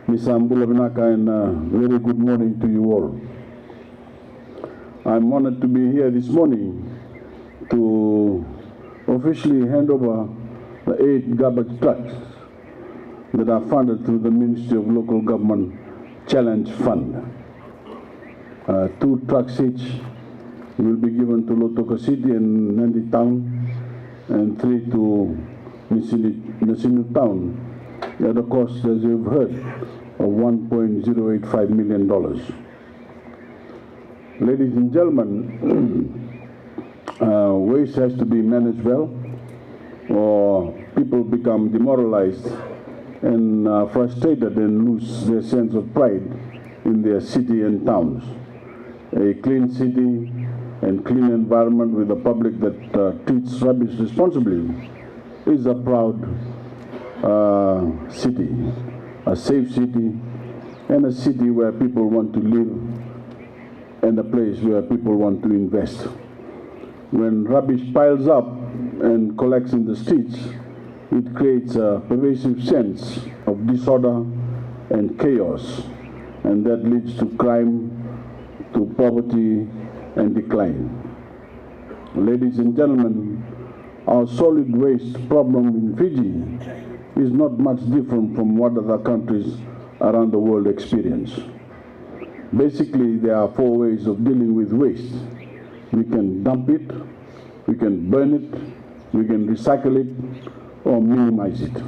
Ms. Ambulabinaka, and very good morning to you all. I'm honored to be here this morning to officially hand over the 8 garbage trucks that are funded through the Ministry of Local Government Challenge Fund. 2 trucks each will be given to Lotoka City and Nandi Town, and 3 to Nasinu Town at a cost, as you've heard, of $1.085 million. Ladies and gentlemen, waste has to be managed well, or people become demoralized and frustrated and lose their sense of pride in their city and towns. A clean city and clean environment with a public that treats rubbish responsibly is a proud city, a safe city, and a city where people want to live, and a place where people want to invest. When rubbish piles up and collects in the streets, it creates a pervasive sense of disorder and chaos, and that leads to crime, to poverty and decline. Ladies and gentlemen, our solid waste problem in Fiji is not much different from what other countries around the world experience. Basically, there are 4 ways of dealing with waste. We can dump it, we can burn it, we can recycle it, or minimize it.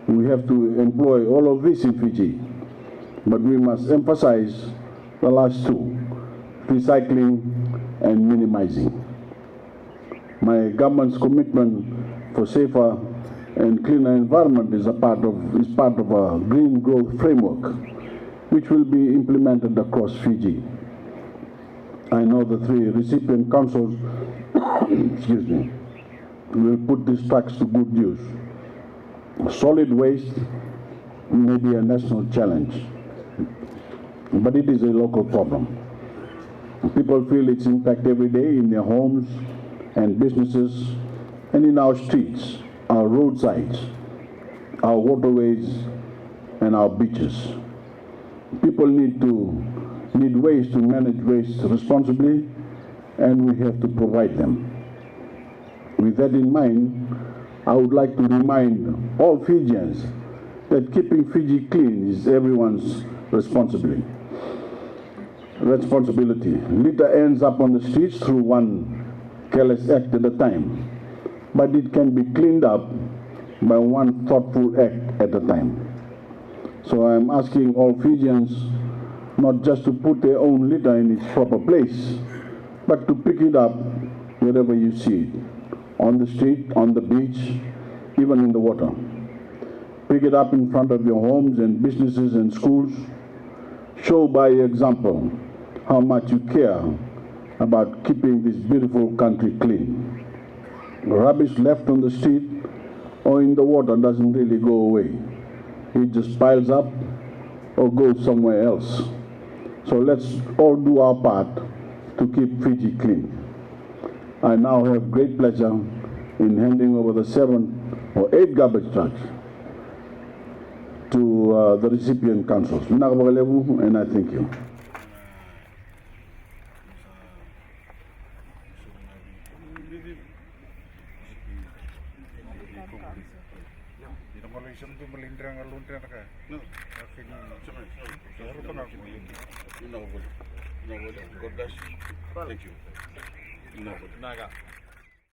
We have to employ all of this in Fiji, but we must emphasize the last 2, recycling and minimizing. My government's commitment for safer and cleaner environment is part of a green growth framework, which will be implemented across Fiji. I know the 3 recipient councils excuse me, will put these trucks to good use. Solid waste may be a national challenge, but it is a local problem. People feel its impact every day in their homes and businesses, and in our streets, our roadsides, our waterways, and our beaches. People need ways to manage waste responsibly, and we have to provide them. With that in mind, I would like to remind all Fijians that keeping Fiji clean is everyone's responsibility. Litter ends up on the streets through one careless act at a time, but it can be cleaned up by one thoughtful act at a time. So I am asking all Fijians not just to put their own litter in its proper place, but to pick it up wherever you see it, on the street, on the beach, even in the water. Pick it up in front of your homes and businesses and schools. Show by example how much you care about keeping this beautiful country clean. Rubbish left on the street or in the water doesn't really go away. It just piles up or goes somewhere else. So let's all do our part to keep Fiji clean. I now have great pleasure in handing over the 7 or 8 garbage trucks to the recipient councils. And I thank you. Thank you.